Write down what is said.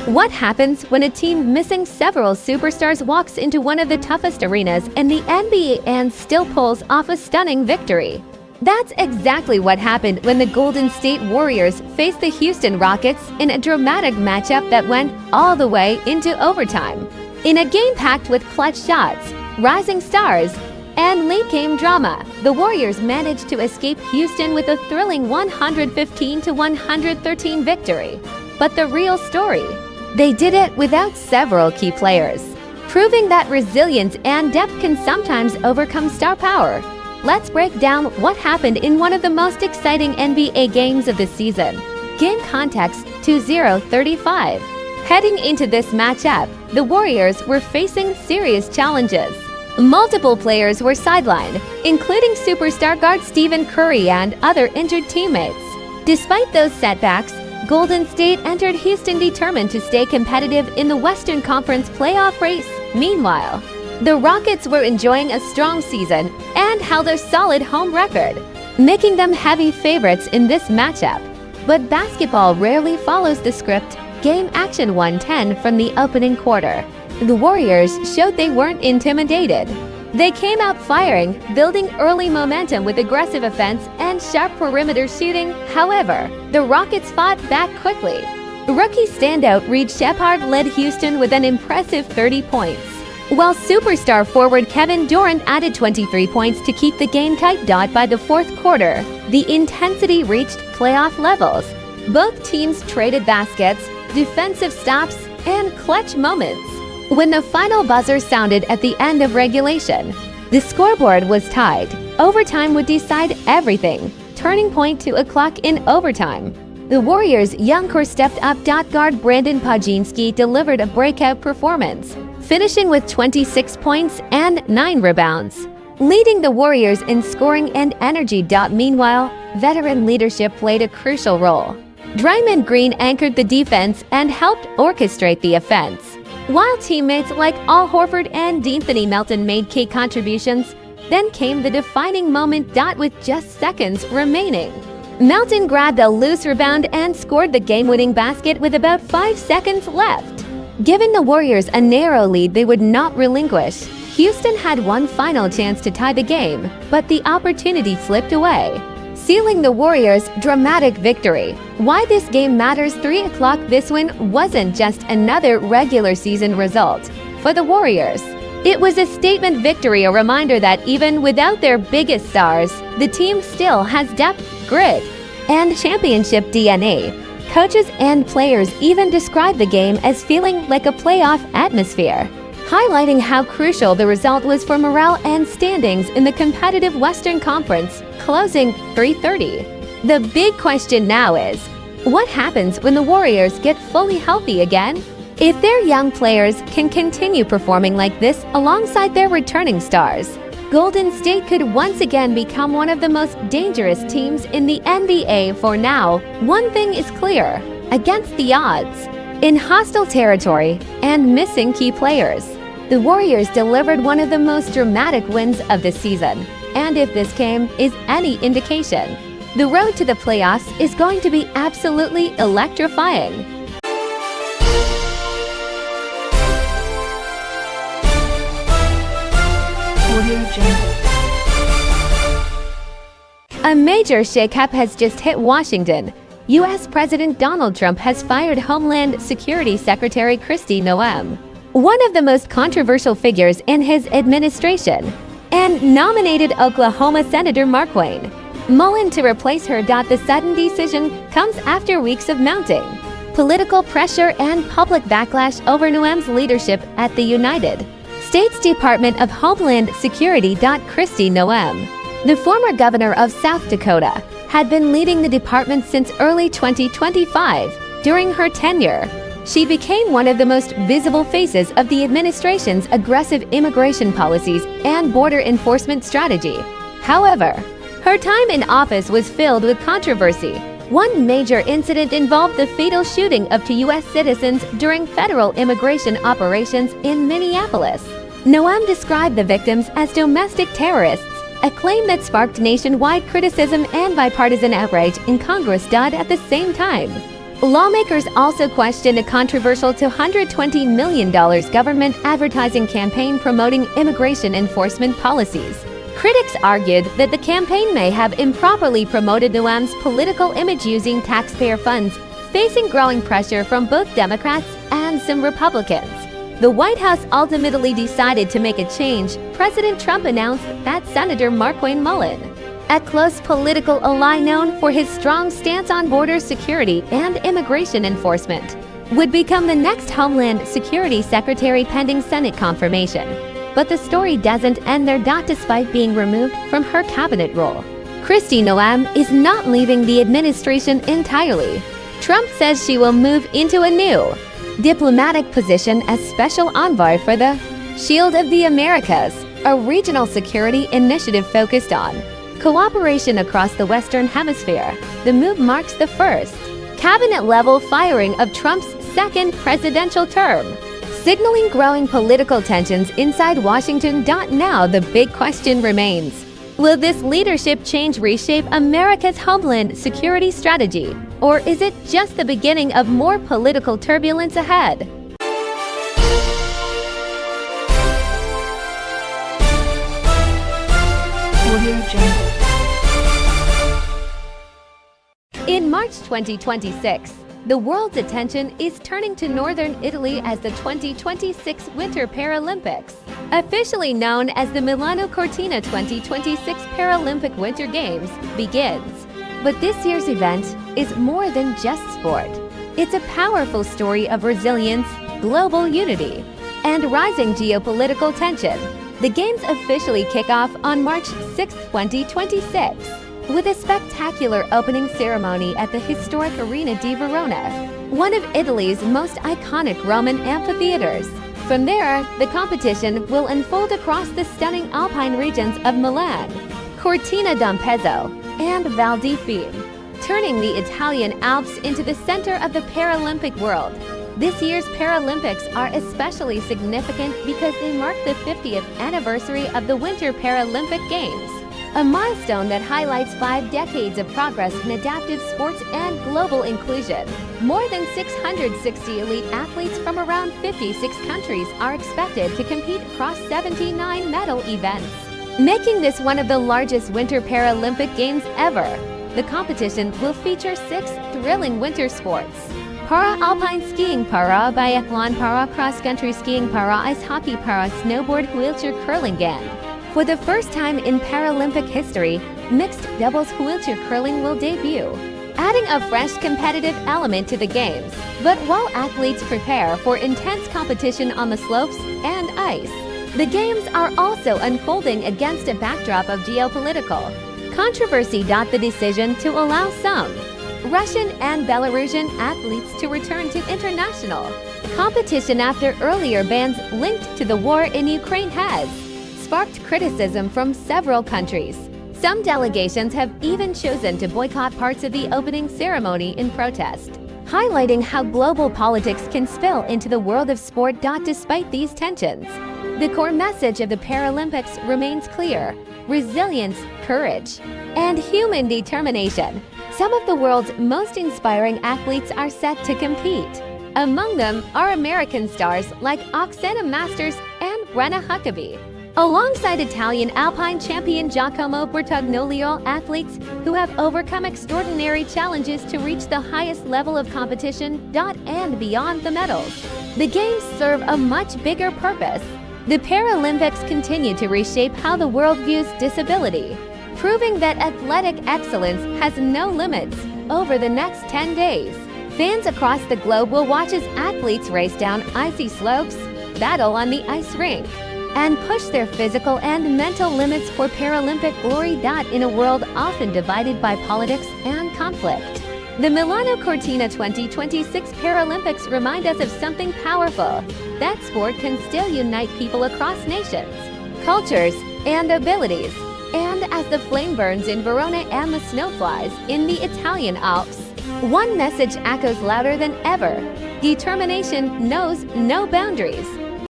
What happens when a team missing several superstars walks into one of the toughest arenas in the NBA and still pulls off a stunning victory? That's exactly what happened when the Golden State Warriors faced the Houston Rockets in a dramatic matchup that went all the way into overtime. In a game packed with clutch shots, rising stars, and late-game drama, the Warriors managed to escape Houston with a thrilling 115-113 victory. But the real story? They did it without several key players, proving that resilience and depth can sometimes overcome star power. Let's break down what happened in one of the most exciting NBA games of the season. Game context 20-35. Heading into this matchup, the Warriors were facing serious challenges. Multiple players were sidelined, including superstar guard Stephen Curry and other injured teammates. Despite those setbacks, Golden State entered Houston determined to stay competitive in the Western Conference playoff race. Meanwhile, the Rockets were enjoying a strong season and held a solid home record, making them heavy favorites in this matchup. But basketball rarely follows the script. Game action 110 from the opening quarter. The Warriors showed they weren't intimidated. They came out firing, building early momentum with aggressive offense and sharp perimeter shooting. However, the Rockets fought back quickly. Rookie standout Sheppard led Houston with an impressive 30 points, while superstar forward Kevin Durant added 23 points to keep the game tight. By the fourth quarter, the intensity reached playoff levels. Both teams traded baskets, defensive stops, and clutch moments. When the final buzzer sounded at the end of regulation, the scoreboard was tied. Overtime would decide everything, turning point to a clock in overtime. The Warriors' young core stepped up. Guard Brandin Podziemski delivered a breakout performance, finishing with 26 points and 9 rebounds, leading the Warriors in scoring and energy. Meanwhile, veteran leadership played a crucial role. Draymond Green anchored the defense and helped orchestrate the offense, while teammates like Al Horford and De'Anthony Melton made key contributions. Then came the defining moment. With just seconds remaining, Melton grabbed a loose rebound and scored the game-winning basket with about 5 seconds left, giving the Warriors a narrow lead they would not relinquish. Houston had one final chance to tie the game, but the opportunity slipped away, sealing the Warriors' dramatic victory. Why this game matters. 3 o'clock. This win wasn't just another regular season result for the Warriors. It was a statement victory, a reminder that even without their biggest stars, the team still has depth, grit, and championship DNA. Coaches and players even described the game as feeling like a playoff atmosphere, highlighting how crucial the result was for morale and standings in the competitive Western Conference. Closing 3:30. The big question now is, what happens when the Warriors get fully healthy again? If their young players can continue performing like this alongside their returning stars, Golden State could once again become one of the most dangerous teams in the NBA. For now, one thing is clear: against the odds, in hostile territory, and missing key players, the Warriors delivered one of the most dramatic wins of the season. And if this game is any indication, the road to the playoffs is going to be absolutely electrifying. A major shakeup has just hit Washington. U.S. President Donald Trump has fired Homeland Security Secretary Kristi Noem, one of the most controversial figures in his administration, and nominated Oklahoma Senator Markwayne Mullin to replace her. The sudden decision comes after weeks of mounting political pressure and public backlash over Noem's leadership at the United States Department of Homeland Security. Kristi Noem, the former governor of South Dakota, had been leading the department since early 2025. During her tenure, she became one of the most visible faces of the administration's aggressive immigration policies and border enforcement strategy. However, her time in office was filled with controversy. One major incident involved the fatal shooting of 2 U.S. citizens during federal immigration operations in Minneapolis. Noem described the victims as domestic terrorists a claim that sparked nationwide criticism and bipartisan outrage in Congress. At the same time, lawmakers also questioned a controversial $220 million government advertising campaign promoting immigration enforcement policies. Critics argued that the campaign may have improperly promoted Noam's political image using taxpayer funds, facing growing pressure from both Democrats and some Republicans. The White House ultimately decided to make a change. President Trump announced that Senator Markwayne Mullin, a close political ally known for his strong stance on border security and immigration enforcement, would become the next Homeland Security Secretary pending Senate confirmation. But the story doesn't end there. Despite being removed from her cabinet role, Kristi Noem is not leaving the administration entirely. Trump says she will move into a new diplomatic position as Special Envoy for the Shield of the Americas, a regional security initiative focused on cooperation across the Western Hemisphere. The move marks the first cabinet-level firing of Trump's second presidential term, signaling growing political tensions inside Washington. Now the big question remains: will this leadership change reshape America's homeland security strategy, or is it just the beginning of more political turbulence ahead? In March 2026, the world's attention is turning to northern Italy as the 2026 Winter Paralympics, officially known as the Milano Cortina 2026 Paralympic Winter Games, begins. But this year's event is more than just sport. It's a powerful story of resilience, global unity, and rising geopolitical tension. The Games officially kick off on March 6, 2026, with a spectacular opening ceremony at the historic Arena di Verona, one of Italy's most iconic Roman amphitheaters. From there, the competition will unfold across the stunning alpine regions of Milan, Cortina d'Ampezzo, and Val di Fiemme, turning the Italian Alps into the center of the Paralympic world. This year's Paralympics are especially significant because they mark the 50th anniversary of the Winter Paralympic Games, a milestone that highlights 5 decades of progress in adaptive sports and global inclusion. More than 660 elite athletes from around 56 countries are expected to compete across 79 medal events, making this one of the largest Winter Paralympic Games ever. The competition will feature 6 thrilling winter sports: para-alpine skiing, para-biathlon, para-cross-country skiing, para-ice hockey, para-snowboard, wheelchair curling, and for the first time in Paralympic history, mixed doubles wheelchair curling will debut, adding a fresh competitive element to the Games. But while athletes prepare for intense competition on the slopes and ice, the Games are also unfolding against a backdrop of geopolitical controversy. The decision to allow some Russian and Belarusian athletes to return to international competition after earlier bans linked to the war in Ukraine has sparked criticism from several countries. Some delegations have even chosen to boycott parts of the opening ceremony in protest, highlighting how global politics can spill into the world of sport. Despite these tensions, the core message of the Paralympics remains clear: resilience, courage, and human determination. Some of the world's most inspiring athletes are set to compete. Among them are American stars like Oksana Masters and Brenna Huckabee, alongside Italian alpine champion Giacomo Bertagnolio, athletes who have overcome extraordinary challenges to reach the highest level of competition. And beyond the medals, the Games serve a much bigger purpose. The Paralympics continue to reshape how the world views disability, proving that athletic excellence has no limits. Over the next 10 days, fans across the globe will watch as athletes race down icy slopes, battle on the ice rink, and push their physical and mental limits for Paralympic glory. In a world often divided by politics and conflict, the Milano Cortina 2026 Paralympics remind us of something powerful: that sport can still unite people across nations, cultures, and abilities. And as the flame burns in Verona and the snow flies in the Italian Alps, one message echoes louder than ever: determination knows no boundaries.